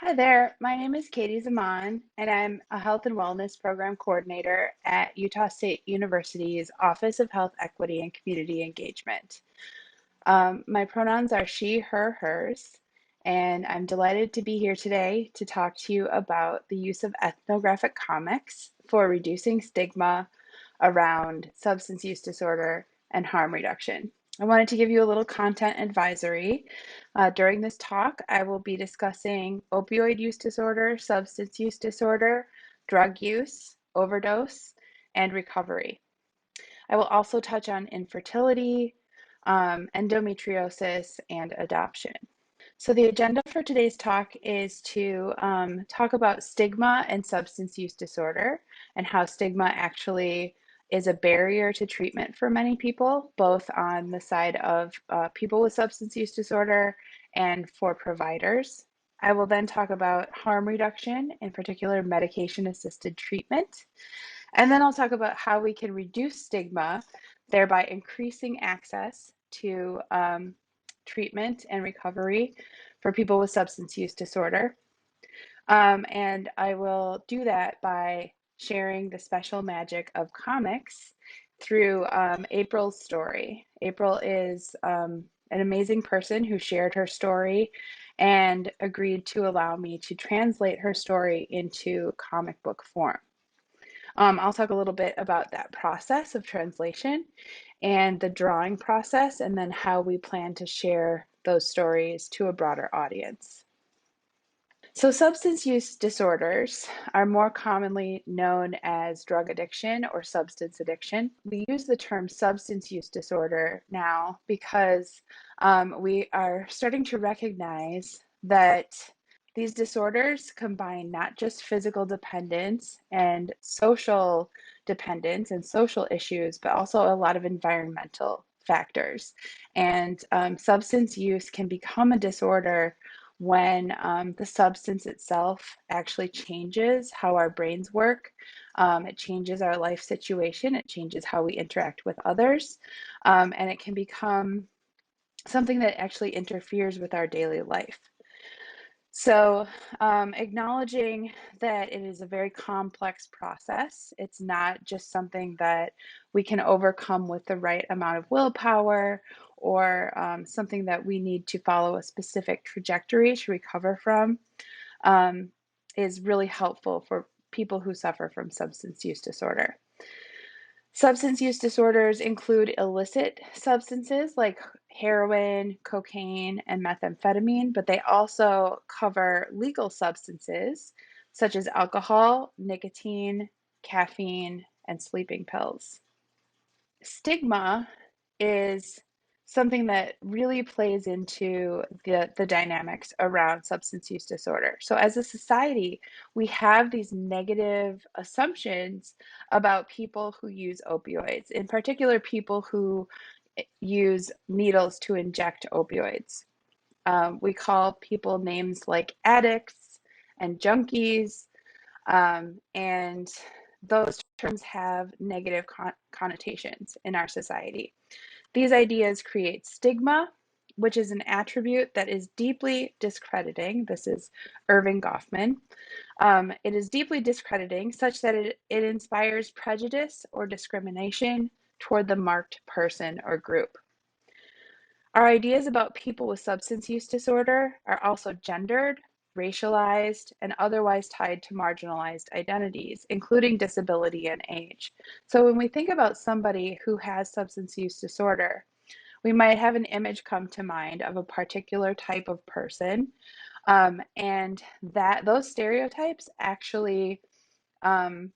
Hi there, my name is Katie Zaman, and I'm a health and wellness program coordinator at Utah State University's Office of Health Equity and Community Engagement. My pronouns are she, her, hers, and I'm delighted to be here today to talk to you about the use of ethnographic comics for reducing stigma around substance use disorder and harm reduction. I wanted to give you a little content advisory. During this talk, I will be discussing opioid use disorder, substance use disorder, drug use, overdose, and recovery. I will also touch on infertility, endometriosis, and adoption. So the agenda for today's talk is to talk about stigma and substance use disorder and how stigma actually is a barrier to treatment for many people, both on the side of people with substance use disorder and for providers. I will then talk about harm reduction, in particular medication-assisted treatment. And then I'll talk about how we can reduce stigma, thereby increasing access to treatment and recovery for people with substance use disorder. And I will do that by sharing the special magic of comics through April's story. April is an amazing person who shared her story and agreed to allow me to translate her story into comic book form. I'll talk a little bit about that process of translation and the drawing process, and then how we plan to share those stories to a broader audience. So, substance use disorders are more commonly known as drug addiction or substance addiction. We use the term substance use disorder now because we are starting to recognize that these disorders combine not just physical dependence and social dependence and social issues, but also a lot of environmental factors. And substance use can become a disorder when the substance itself actually changes how our brains work. It changes our life situation, it changes how we interact with others, and it can become something that actually interferes with our daily life. So, acknowledging that it is a very complex process, it's not just something that we can overcome with the right amount of willpower or something that we need to follow a specific trajectory to recover from, um, is really helpful for people who suffer from substance use disorder. Substance use disorders include illicit substances like heroin, cocaine, and methamphetamine, but they also cover legal substances such as alcohol, nicotine, caffeine, and sleeping pills. Stigma is something that really plays into the dynamics around substance use disorder. So, as a society, we have these negative assumptions about people who use opioids, in particular, people who use needles to inject opioids. We call people names like addicts and junkies, and those terms have negative connotations in our society. These ideas create stigma, which is an attribute that is deeply discrediting. This is Irving Goffman. It is deeply discrediting, such that it inspires prejudice or discrimination toward the marked person or group. Our ideas about people with substance use disorder are also gendered, racialized, and otherwise tied to marginalized identities, including disability and age. So when we think about somebody who has substance use disorder, we might have an image come to mind of a particular type of person, and that those stereotypes actually um,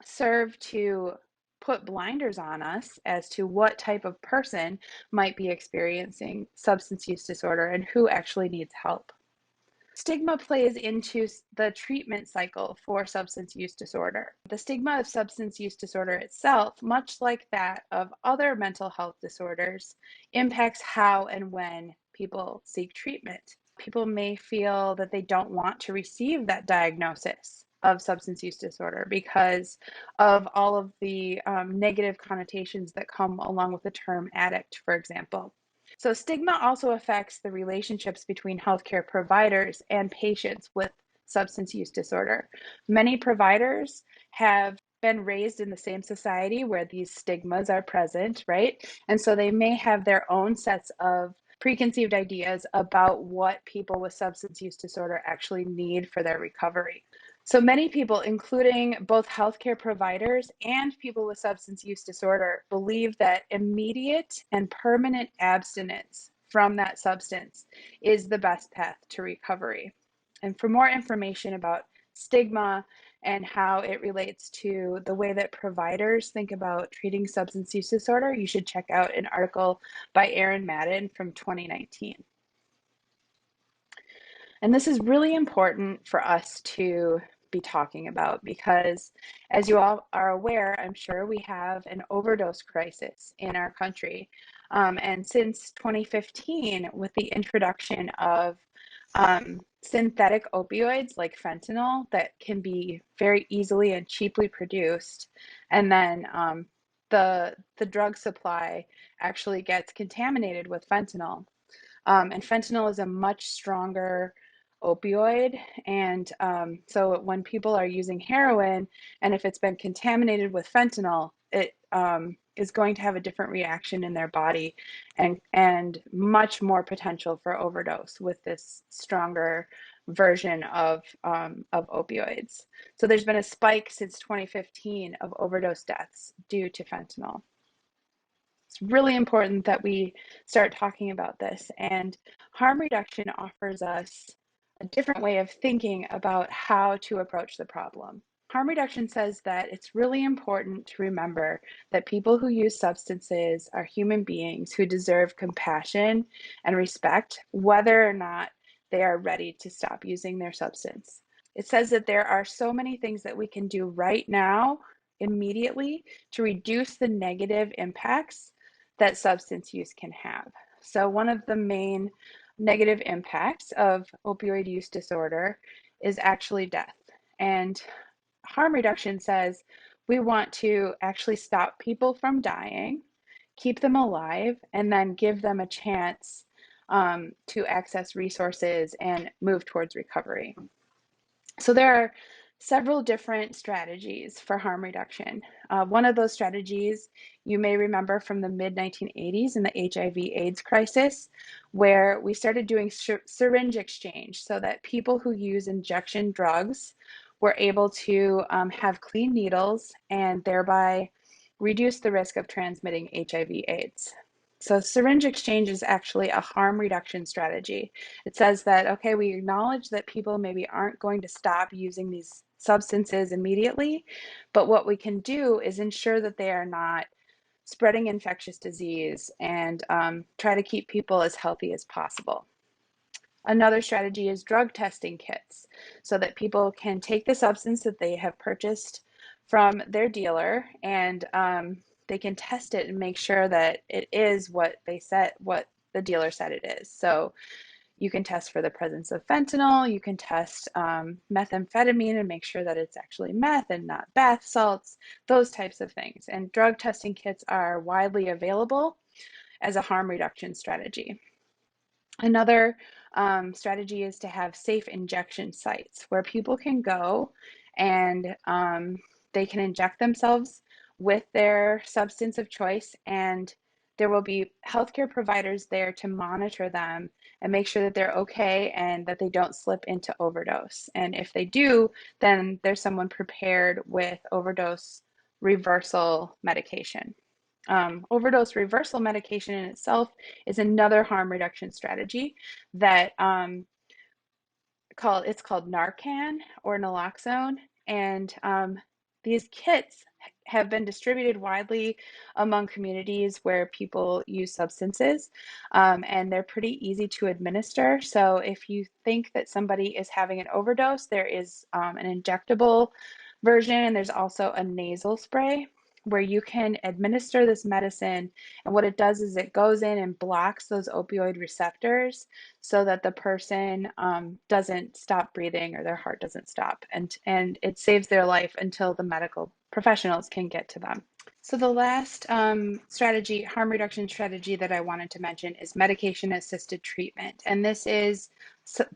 serve to put blinders on us as to what type of person might be experiencing substance use disorder and who actually needs help. Stigma plays into the treatment cycle for substance use disorder. The stigma of substance use disorder itself, much like that of other mental health disorders, impacts how and when people seek treatment. People may feel that they don't want to receive that diagnosis of substance use disorder because of all of the negative connotations that come along with the term addict, for example. So stigma also affects the relationships between healthcare providers and patients with substance use disorder. Many providers have been raised in the same society where these stigmas are present, right? And so they may have their own sets of preconceived ideas about what people with substance use disorder actually need for their recovery. So many people, including both healthcare providers and people with substance use disorder, believe that immediate and permanent abstinence from that substance is the best path to recovery. And for more information about stigma and how it relates to the way that providers think about treating substance use disorder, you should check out an article by Erin Madden from 2019. And this is really important for us to be talking about because, as you all are aware, I'm sure we have an overdose crisis in our country. And since 2015, with the introduction of synthetic opioids like fentanyl that can be very easily and cheaply produced, and then the drug supply actually gets contaminated with fentanyl. And fentanyl is a much stronger opioid. And so when people are using heroin, and if it's been contaminated with fentanyl, it is going to have a different reaction in their body and much more potential for overdose with this stronger version of opioids. So there's been a spike since 2015 of overdose deaths due to fentanyl. It's really important that we start talking about this. And harm reduction offers us a different way of thinking about how to approach the problem. Harm reduction says that it's really important to remember that people who use substances are human beings who deserve compassion and respect, whether or not they are ready to stop using their substance. It says that there are so many things that we can do right now, immediately, to reduce the negative impacts that substance use can have. So, one of the main negative impacts of opioid use disorder is actually death. And harm reduction says we want to actually stop people from dying, keep them alive, and then give them a chance to access resources and move towards recovery. So there are several different strategies for harm reduction. One of those strategies you may remember from the mid 1980s in the HIV/AIDS crisis, where we started doing syringe exchange so that people who use injection drugs were able to have clean needles and thereby reduce the risk of transmitting HIV/AIDS. So syringe exchange is actually a harm reduction strategy. It says that, okay, we acknowledge that people maybe aren't going to stop using these substances immediately, but what we can do is ensure that they are not spreading infectious disease and try to keep people as healthy as possible. Another strategy is drug testing kits so that people can take the substance that they have purchased from their dealer and they can test it and make sure that it is what what the dealer said it is. So you can test for the presence of fentanyl, you can test methamphetamine and make sure that it's actually meth and not bath salts, those types of things. And drug testing kits are widely available as a harm reduction strategy. Another strategy is to have safe injection sites where people can go and they can inject themselves with their substance of choice, and there will be healthcare providers there to monitor them and make sure that they're okay and that they don't slip into overdose. And if they do, then there's someone prepared with overdose reversal medication. Overdose reversal medication in itself is another harm reduction strategy that it's called Narcan or naloxone, and these kits have been distributed widely among communities where people use substances, and they're pretty easy to administer. So if you think that somebody is having an overdose, there is an injectable version, and there's also a nasal spray where you can administer this medicine. And what it does is it goes in and blocks those opioid receptors so that the person doesn't stop breathing or their heart doesn't stop. And it saves their life until the medical professionals can get to them. So the last strategy, harm reduction strategy that I wanted to mention is medication-assisted treatment. And this is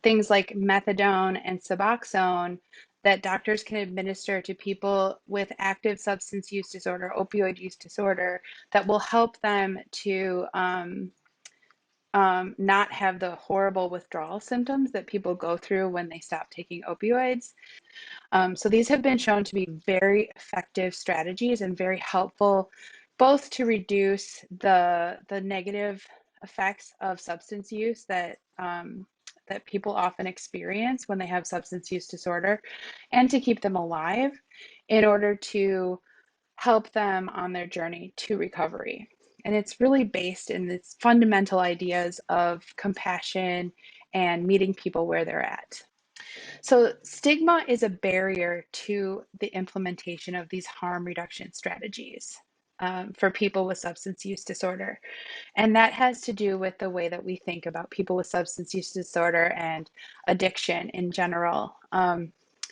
things like methadone and Suboxone that doctors can administer to people with active substance use disorder, opioid use disorder, that will help them to not have the horrible withdrawal symptoms that people go through when they stop taking opioids. So these have been shown to be very effective strategies and very helpful, both to reduce the negative effects of substance use that people often experience when they have substance use disorder, and to keep them alive in order to help them on their journey to recovery. And it's really based in these fundamental ideas of compassion and meeting people where they're at. So, stigma is a barrier to the implementation of these harm reduction strategies for people with substance use disorder. And that has to do with the way that we think about people with substance use disorder and addiction in general.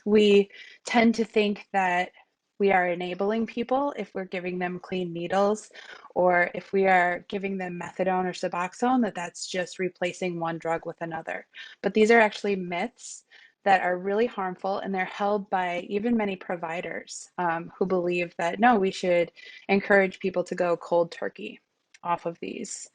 We tend to think that we are enabling people if we're giving them clean needles, or if we are giving them methadone or Suboxone, that that's just replacing one drug with another. But these are actually myths that are really harmful, and they're held by even many providers who believe that no, we should encourage people to go cold turkey off of these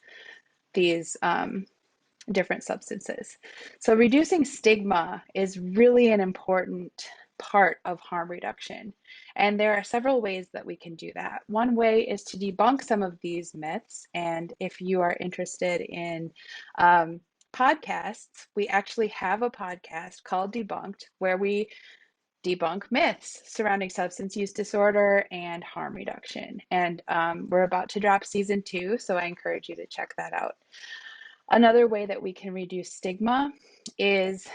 different substances. So reducing stigma is really an important part of harm reduction. And there are several ways that we can do that. One way is to debunk some of these myths. And if you are interested in podcasts, we actually have a podcast called Debunked where we debunk myths surrounding substance use disorder and harm reduction. And we're about to drop season 2, so I encourage you to check that out. Another way that we can reduce stigma is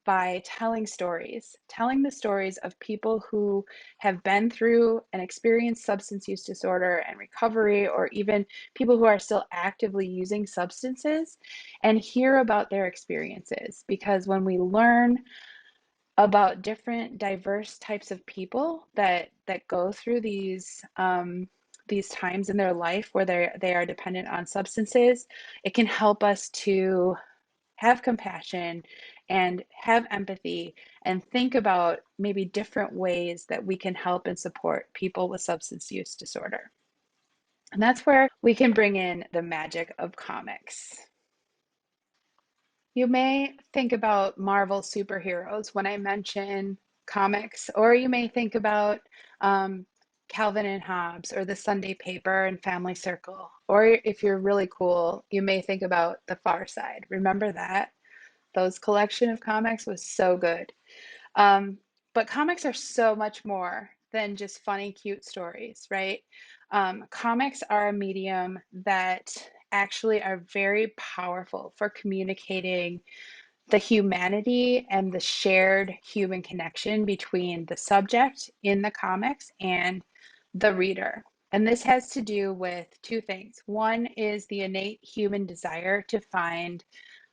by telling stories, telling the stories of people who have been through and experienced substance use disorder and recovery, or even people who are still actively using substances, and hear about their experiences. Because when we learn about different diverse types of people that go through these times in their life where they are dependent on substances, it can help us to have compassion and have empathy and think about maybe different ways that we can help and support people with substance use disorder. And that's where we can bring in the magic of comics. You may think about Marvel superheroes when I mention comics, or you may think about um, Calvin and Hobbes, or the Sunday Paper and Family Circle. Or if you're really cool, you may think about The Far Side. Remember that? Those collection of comics was so good. Um, but comics are so much more than just funny, cute stories, right? Comics are a medium that actually are very powerful for communicating the humanity and the shared human connection between the subject in the comics and the reader. And this has to do with two things. One is the innate human desire to find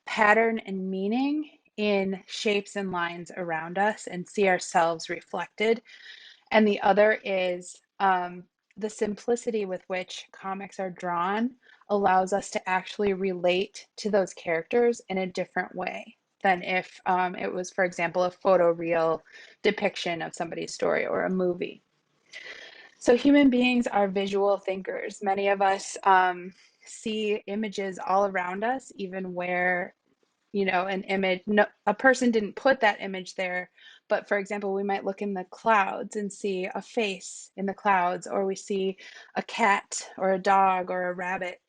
pattern and meaning in shapes and lines around us and see ourselves reflected. And the other is the simplicity with which comics are drawn allows us to actually relate to those characters in a different way than if it was, for example, a photoreal depiction of somebody's story or a movie. So human beings are visual thinkers. Many of us see images all around us, even where an image, no, a person didn't put that image there, but for example, we might look in the clouds and see a face in the clouds, or we see a cat or a dog or a rabbit.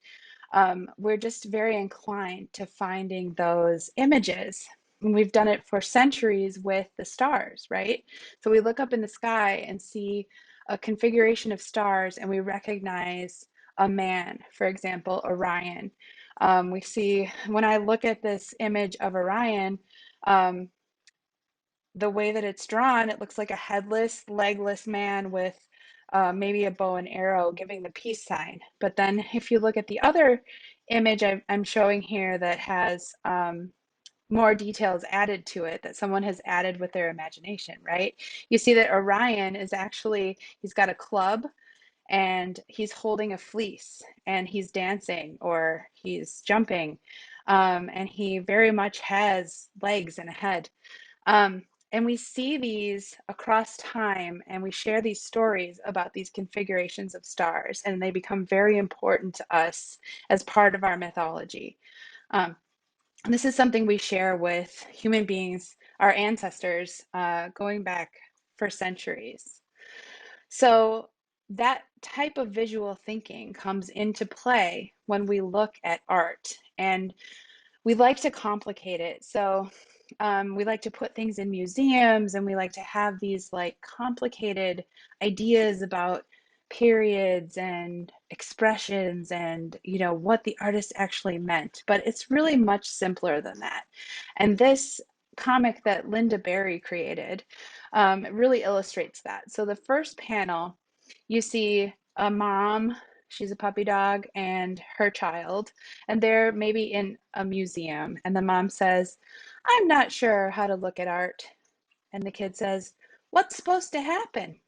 We're just very inclined to finding those images. And we've done it for centuries with the stars, right? So we look up in the sky and see a configuration of stars, and we recognize a man, for example, Orion. We see, when I look at this image of Orion, um, the way that it's drawn, it looks like a headless, legless man with maybe a bow and arrow giving the peace sign. But then if you look at the other image I'm showing here that has more details added to it, that someone has added with their imagination, right? You see that Orion is actually, he's got a club, and he's holding a fleece and he's dancing or he's jumping, and he very much has legs and a head. Um, and we see these across time and we share these stories about these configurations of stars, and they become very important to us as part of our mythology. Um, and this is something we share with human beings, our ancestors, going back for centuries. So that type of visual thinking comes into play when we look at art, and we like to complicate it. So we like to put things in museums, and we like to have these like complicated ideas about periods and expressions and what the artist actually meant, but it's really much simpler than that. And this comic that Linda Berry created really illustrates that. So the first panel, you see a mom, she's a puppy dog, and her child, and they're maybe in a museum, and the mom says, "I'm not sure how to look at art." And the kid says, "What's supposed to happen?"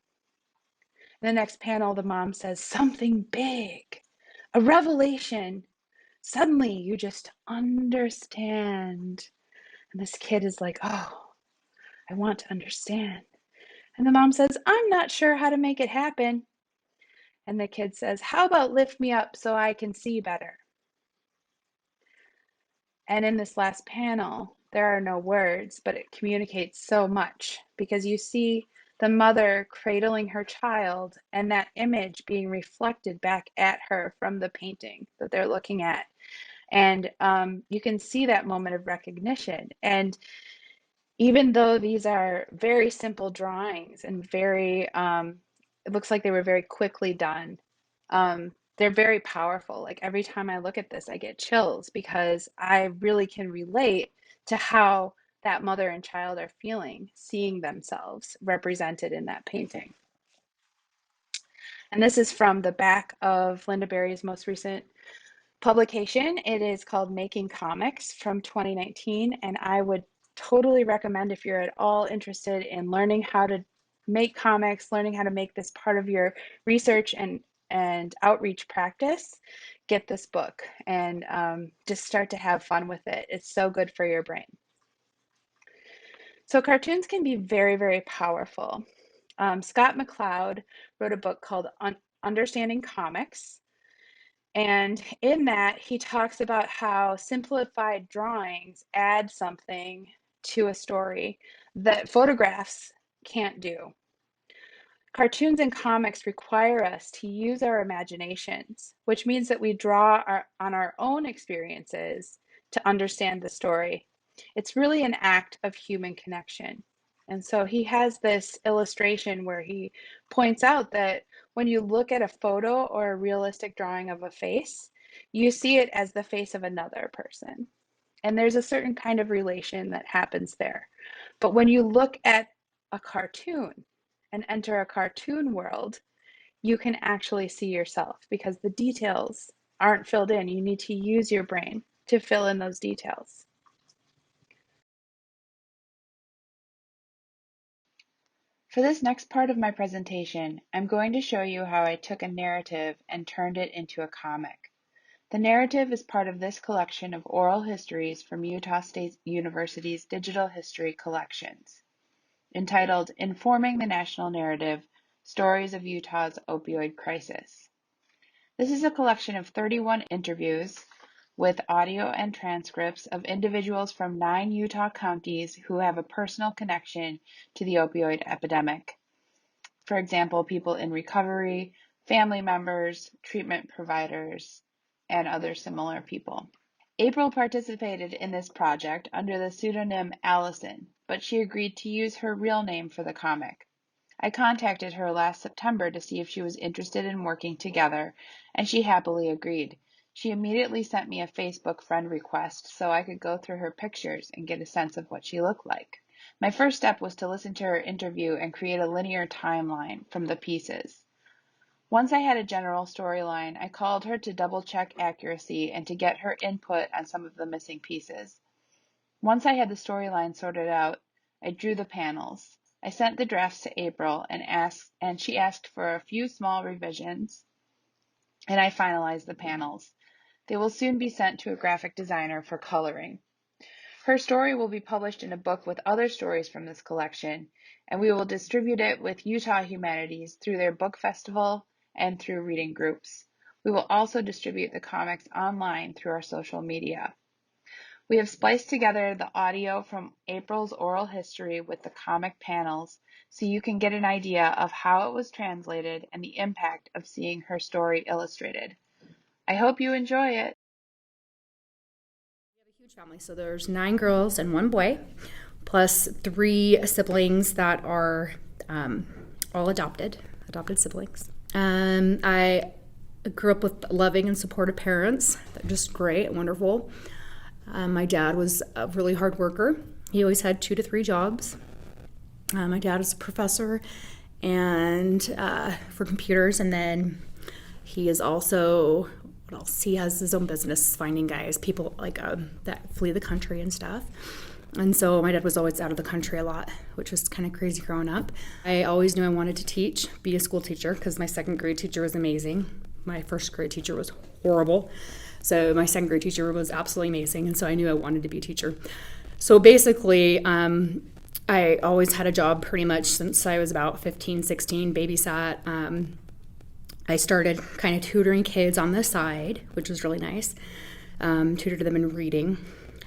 In the next panel, the mom says, "Something big, a revelation. Suddenly you just understand." And this kid is like, "Oh, I want to understand." And the mom says, "I'm not sure how to make it happen." And the kid says, "How about lift me up so I can see better?" And in this last panel, there are no words, but it communicates so much because you see the mother cradling her child and that image being reflected back at her from the painting that they're looking at. And you can see that moment of recognition. And even though these are very simple drawings and it looks like they were very quickly done, they're very powerful. Like every time I look at this, I get chills because I really can relate to how that mother and child are feeling, seeing themselves represented in that painting. And this is from the back of Linda Berry's most recent publication. It is called Making Comics from 2019, and I would totally recommend, if you're at all interested in learning how to make comics, learning how to make this part of your research and outreach practice, get this book and just start to have fun with it. It's so good for your brain. So cartoons can be very, very powerful. Scott McCloud wrote a book called Understanding Comics. And in that, he talks about how simplified drawings add something to a story that photographs can't do. Cartoons and comics require us to use our imaginations, which means that we draw on our own experiences to understand the story. It's really an act of human connection. And so he has this illustration where he points out that when you look at a photo or a realistic drawing of a face, you see it as the face of another person. And there's a certain kind of relation that happens there. But when you look at a cartoon and enter a cartoon world, you can actually see yourself because the details aren't filled in. You need to use your brain to fill in those details. For this next part of my presentation, I'm going to show you how I took a narrative and turned it into a comic. The narrative is part of this collection of oral histories from Utah State University's Digital History Collections, entitled Informing the National Narrative: Stories of Utah's Opioid Crisis. This is a collection of 31 interviews with audio and transcripts of individuals from 9 Utah counties who have a personal connection to the opioid epidemic. For example, people in recovery, family members, treatment providers, and other similar people. April participated in this project under the pseudonym Allison, but she agreed to use her real name for the comic. I contacted her last September to see if she was interested in working together, and she happily agreed. She immediately sent me a Facebook friend request so I could go through her pictures and get a sense of what she looked like. My first step was to listen to her interview and create a linear timeline from the pieces. Once I had a general storyline, I called her to double-check accuracy and to get her input on some of the missing pieces. Once I had the storyline sorted out, I drew the panels. I sent the drafts to April and she asked for a few small revisions, and I finalized the panels. They will soon be sent to a graphic designer for coloring. Her story will be published in a book with other stories from this collection, and we will distribute it with Utah Humanities through their book festival and through reading groups. We will also distribute the comics online through our social media. We have spliced together the audio from April's oral history with the comic panels so you can get an idea of how it was translated and the impact of seeing her story illustrated. I hope you enjoy it. We have a huge family, so there's 9 girls and 1 boy, plus 3 siblings that are all adopted siblings. I grew up with loving and supportive parents. They're just great, wonderful. My dad was a really hard worker. He always had 2 to 3 jobs. My dad is a professor and for computers, and then he is also, what else? He has his own business finding guys, people like that flee the country and stuff. And so my dad was always out of the country a lot, which was kind of crazy growing up. I always knew I wanted to teach, be a school teacher, because my 2nd grade teacher was amazing. My 1st grade teacher was horrible. So my 2nd grade teacher was absolutely amazing, and so I knew I wanted to be a teacher. So basically, I always had a job pretty much since I was about 15, 16, babysat. I started kind of tutoring kids on the side, which was really nice. Tutored them in reading.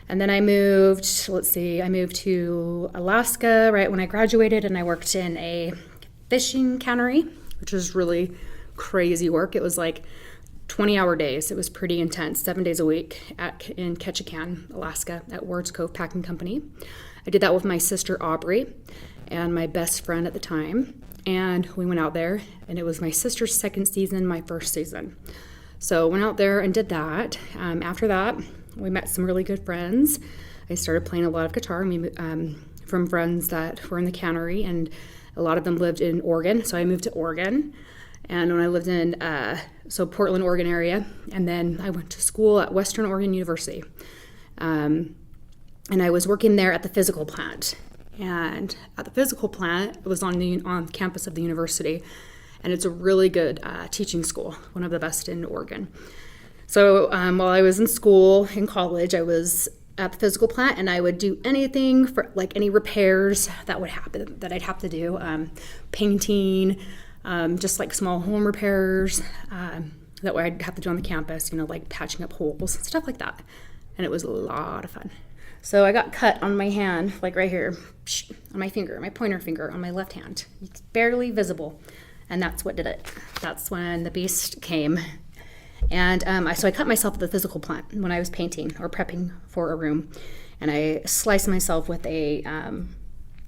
And then I moved to Alaska right when I graduated, and I worked in a fishing cannery, which was really crazy work. It was like 20-hour days. It was pretty intense, 7 days a week in Ketchikan, Alaska, at Ward's Cove Packing Company. I did that with my sister Aubrey and my best friend at the time, and we went out there, and it was my sister's 2nd season, my 1st season. So went out there and did that. After that, we met some really good friends. I started playing a lot of guitar from friends that were in the cannery, and a lot of them lived in Oregon, so I moved to Oregon. And when I lived in Portland, Oregon area, and then I went to school at Western Oregon University. And I was working there at the physical plant. And at the physical plant, it was on campus of the university. And it's a really good teaching school, one of the best in Oregon. So while I was in school, in college, I was at the physical plant, and I would do anything for like any repairs that would happen that I'd have to do, painting, just like small home repairs that I'd have to do on the campus, like patching up holes, stuff like that. And it was a lot of fun. So I got cut on my hand, like right here, on my finger, my pointer finger on my left hand. It's barely visible. And that's what did it. That's when the beast came. And so I cut myself at the physical plant when I was painting or prepping for a room. And I sliced myself with a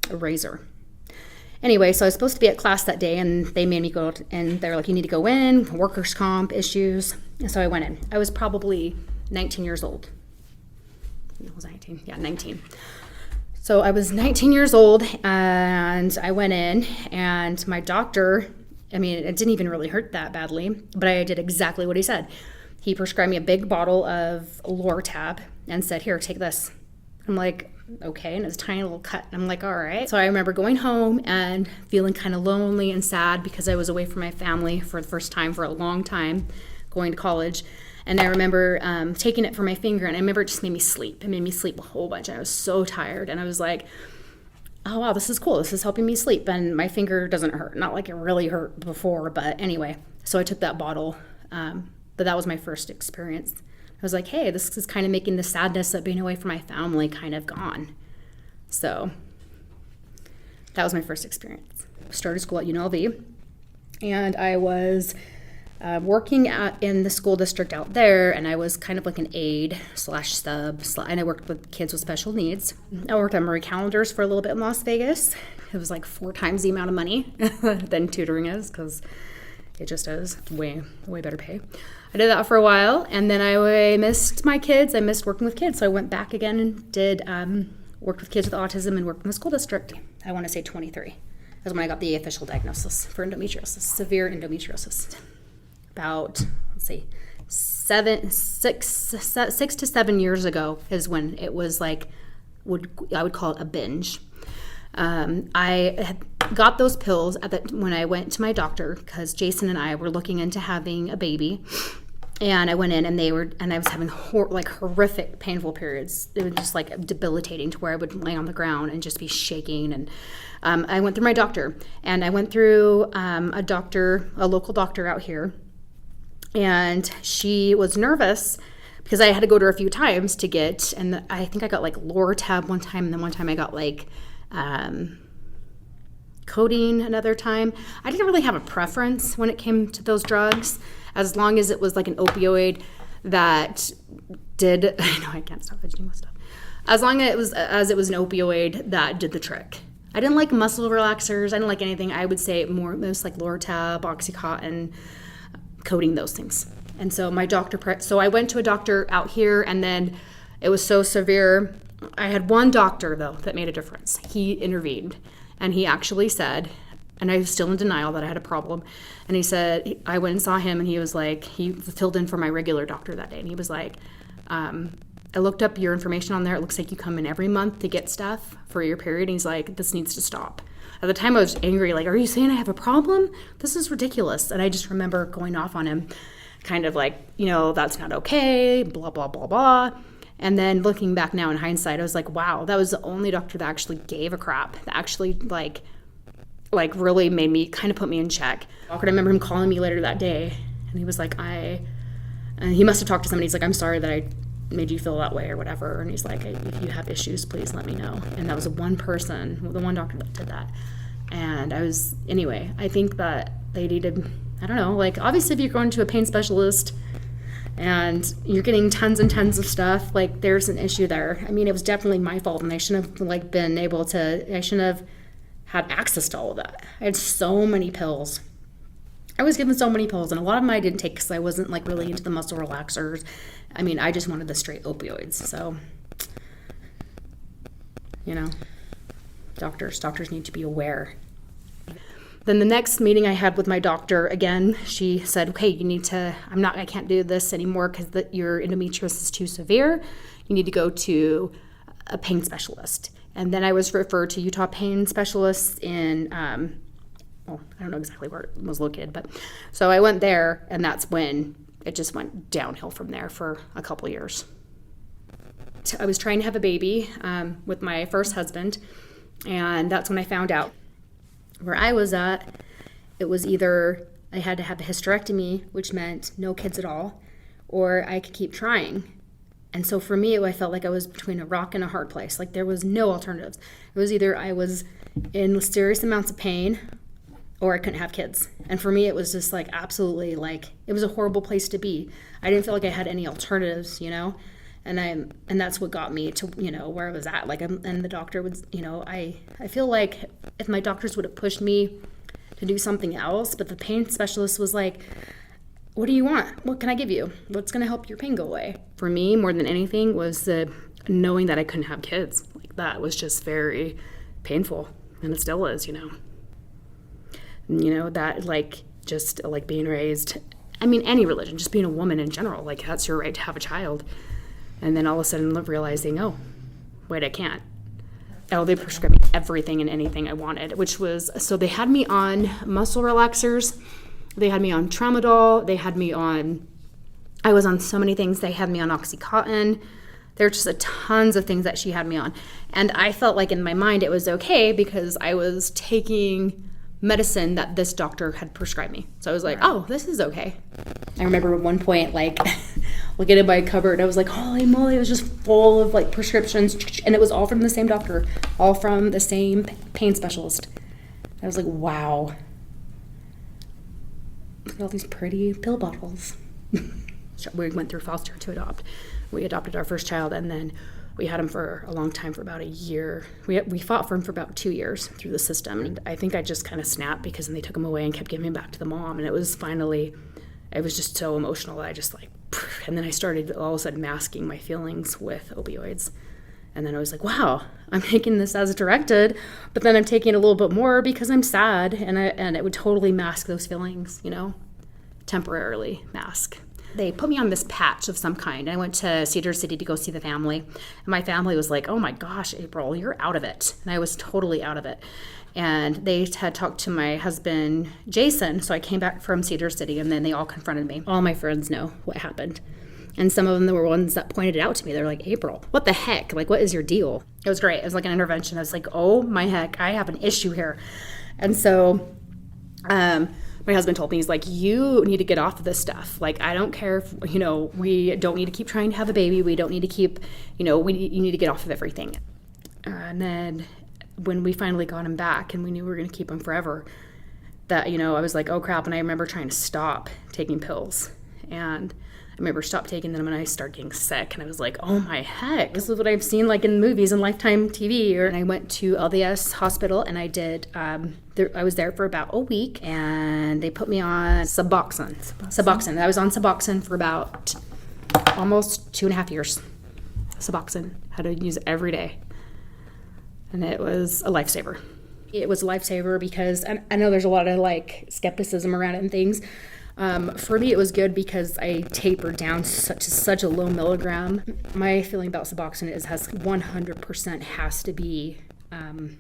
razor. Anyway, so I was supposed to be at class that day, and they made me go, and they're like, you need to go in, workers' comp issues. And so I went in. I was probably 19 years old. Was I 19? Yeah, 19. So I was 19 years old, and I went in, and my doctor, it didn't even really hurt that badly, but I did exactly what he said. He prescribed me a big bottle of Loretab and said, here, take this. I'm like, okay, and it was a tiny little cut. I'm like, all right. So I remember going home and feeling kind of lonely and sad because I was away from my family for the first time for a long time, going to college. And I remember taking it from my finger, and I remember it just made me sleep. It made me sleep a whole bunch. I was so tired, and I was like, oh, wow, this is cool. This is helping me sleep, and my finger doesn't hurt. Not like it really hurt before, but anyway. So I took that bottle, but that was my first experience. I was like, hey, this is kind of making the sadness of being away from my family kind of gone. So that was my first experience. Started school at UNLV, and I was working in the school district out there, and I was kind of like an aide / sub, and I worked with kids with special needs. I worked on Murray calendars for a little bit in Las Vegas. It was like 4 times the amount of money than tutoring is, because it just is way better pay. I did that for a while, and then I missed my kids. I missed working with kids, so I went back again and did worked with kids with autism and worked in the school district. I want to say 23. That's when I got the official diagnosis for endometriosis, severe endometriosis. About, 6 to 7 years ago is when it was like, I would call it a binge. I had got those pills when I went to my doctor because Jason and I were looking into having a baby. And I went in and I was having horrific painful periods. It was just like debilitating to where I would lay on the ground and just be shaking. And I went through my doctor, and I went through a local doctor out here, and she was nervous because I had to go to her a few times to get, and I think I got like Loretab one time, and then one time I got like codeine another time. I didn't really have a preference when it came to those drugs, as long as it was like an opioid that did, I know I can't stop fidgeting with stuff. As long as it was an opioid that did the trick. I didn't like muscle relaxers. I didn't like anything. I would say most like Loretab, Oxycontin, codeine, those things. And so so I went to a doctor out here, and then it was so severe. I had one doctor though that made a difference. He intervened, and he actually said, and I was still in denial that I had a problem. And he said, I went and saw him, and he was like, he filled in for my regular doctor that day. And he was like, I looked up your information on there. It looks like you come in every month to get stuff for your period. And he's like, this needs to stop. At the time I was angry, like, are you saying I have a problem? This is ridiculous. And I just remember going off on him, kind of like, that's not okay, blah, blah, blah, blah. And then looking back now in hindsight, I was like, wow, that was the only doctor that actually gave a crap, that actually like really made me, kind of put me in check. I remember him calling me later that day, and he was like, he must have talked to somebody. He's like, I'm sorry that I made you feel that way or whatever. And he's like, if you have issues, please let me know. And that was the one doctor that did that. And I think that they needed, I don't know, like, obviously if you're going to a pain specialist and you're getting tons and tons of stuff, like, there's an issue there. I mean, it was definitely my fault, and I shouldn't have I shouldn't have had access to all of that. I had so many pills. I was given so many pills, and a lot of them I didn't take because I wasn't like really into the muscle relaxers. I mean, I just wanted the straight opioids. So, doctors need to be aware. Then the next meeting I had with my doctor, again, she said, okay, I can't do this anymore because your endometriosis is too severe. You need to go to a pain specialist. And then I was referred to Utah pain specialists in, I don't know exactly where it was located, but so I went there, and that's when it just went downhill from there for a couple years. I was trying to have a baby with my first husband, and that's when I found out. Where I was at, it was either I had to have a hysterectomy, which meant no kids at all, or I could keep trying. And so for me, I felt like I was between a rock and a hard place. Like, there was no alternatives. It was either I was in serious amounts of pain or I couldn't have kids. And for me, it was just like absolutely, like, it was a horrible place to be. I didn't feel like I had any alternatives, and that's what got me to, where I was at. Like, and the doctor would, I feel like if my doctors would have pushed me to do something else, but the pain specialist was like, what do you want? What can I give you? What's going to help your pain go away? For me, more than anything, was the knowing that I couldn't have kids. Like, that was just very painful, and it still is, that, like, just like being raised, I mean, any religion, just being a woman in general, like, that's your right to have a child. And then all of a sudden realizing, oh, wait, I can't. Oh, they prescribed me everything and anything I wanted, so they had me on muscle relaxers. They had me on tramadol. I was on so many things. They had me on Oxycontin. There were just tons of things that she had me on. And I felt like in my mind it was okay because I was taking medicine that this doctor had prescribed me. So I was like, oh, this is okay. I remember at one point, like, looking at my cupboard, I was like, holy moly, it was just full of, like, prescriptions. And it was all from the same doctor, all from the same pain specialist. I was like, wow. Look at all these pretty pill bottles. We went through foster to adopt. We adopted our first child, and then we had him for a long time, for about a year. We fought for him for about 2 years through the system. And I think I just kind of snapped because then they took him away and kept giving him back to the mom. And it was just so emotional that I just like, and then I started all of a sudden masking my feelings with opioids. And then I was like, wow, I'm taking this as directed, but then I'm taking a little bit more because I'm sad, and it would totally mask those feelings, temporarily mask. They put me on this patch of some kind. I went to Cedar City to go see the family. And my family was like, oh my gosh, April, you're out of it. And I was totally out of it. And they had talked to my husband, Jason. So I came back from Cedar City, and then they all confronted me. All my friends know what happened. And some of them were ones that pointed it out to me. They're like, April, what the heck? Like, what is your deal? It was great. It was like an intervention. I was like, oh my heck, I have an issue here. And so my husband told me, he's like, you need to get off of this stuff. Like, I don't care if, we don't need to keep trying to have a baby. We don't need to keep, you need to get off of everything. And then when we finally got him back and we knew we were going to keep him forever, that, I was like, oh crap. And I remember trying to stop taking pills. And I remember stopped taking them and I started getting sick. And I was like, oh my heck, this is what I've seen like in movies and Lifetime TV. And I went to LDS hospital and I did, I was there for about a week and they put me on Suboxone. I was on Suboxone for about almost 2.5 years. Suboxone, had to use it every day. And it was a lifesaver. It was a lifesaver because I know there's a lot of like skepticism around it and things. For me, it was good because I tapered down to such a low milligram. My feeling about Suboxone is 100% has to be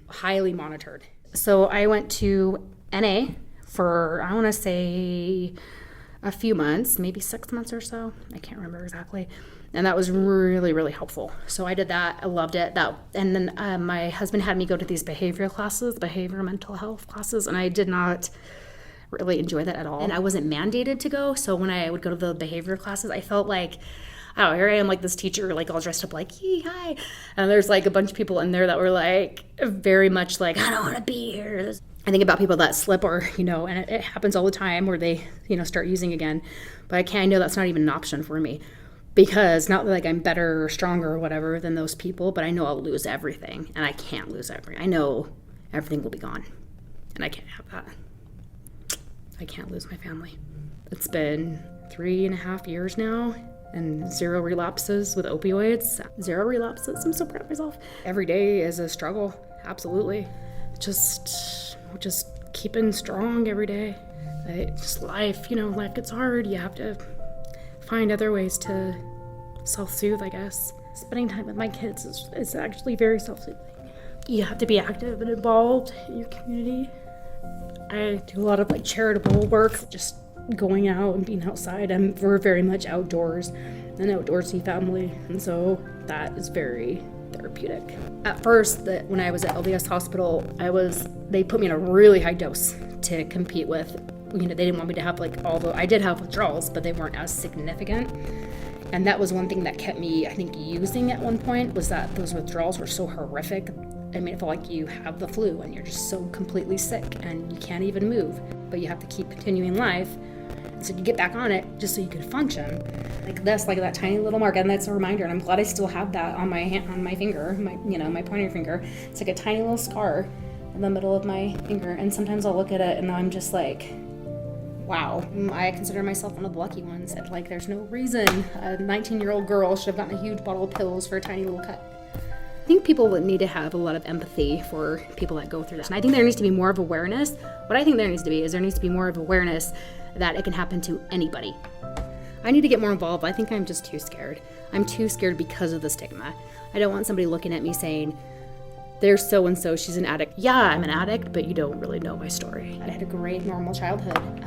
highly monitored. So I went to NA for, I want to say, a few months, maybe 6 months or so. I can't remember exactly. And that was really, really helpful. So I did that. I loved it. And then my husband had me go to these behavioral mental health classes, and I did not really enjoy that at all. And I wasn't mandated to go. So when I would go to the behavior classes, I felt like, oh, here I am, like this teacher, like all dressed up like, hi. And there's like a bunch of people in there that were like very much like, I don't want to be here. I think about people that slip or, and it happens all the time where they, start using again. But I know that's not even an option for me. Because not like I'm better or stronger or whatever than those people, but I know I'll lose everything. And I can't lose everything. I know everything will be gone. And I can't have that. I can't lose my family. It's been 3.5 years now and 0 relapses with opioids. 0 relapses. I'm so proud of myself. Every day is a struggle. Absolutely. Just keeping strong every day. Just life, life gets hard. You have to find other ways to self-soothe, I guess. Spending time with my kids is actually very self-soothing. You have to be active and involved in your community. I do a lot of charitable work, just going out and being outside. We're very much outdoors, an outdoorsy family, and so that is very therapeutic. At first, when I was at LDS hospital, they put me in a really high dose to compete with. They didn't want me to have I did have withdrawals, but they weren't as significant. And that was one thing that kept me, I think, using at one point, was that those withdrawals were so horrific. I mean, it felt like you have the flu and you're just so completely sick and you can't even move, but you have to keep continuing life. So you get back on it just so you could function. That tiny little mark, and that's a reminder. And I'm glad I still have that on my hand, on my finger, my pointer finger. It's like a tiny little scar in the middle of my finger. And sometimes I'll look at it and I'm just like, wow. I consider myself one of the lucky ones. There's no reason a 19-year-old girl should have gotten a huge bottle of pills for a tiny little cut. I think people need to have a lot of empathy for people that go through this. And I think there needs to be more of awareness. What I think there needs to be more of awareness that it can happen to anybody. I need to get more involved. I think I'm just too scared. I'm too scared because of the stigma. I don't want somebody looking at me saying, there's so-and-so, she's an addict. Yeah, I'm an addict, but you don't really know my story. I had a great normal childhood.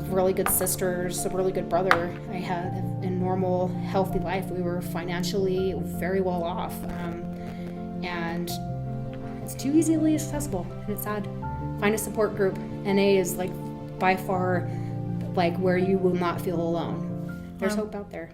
Really good sisters, a really good brother. I had a normal, healthy life. We were financially very well off. And it's too easily accessible, and it's sad. Find a support group. NA is by far where you will not feel alone. There's hope out there.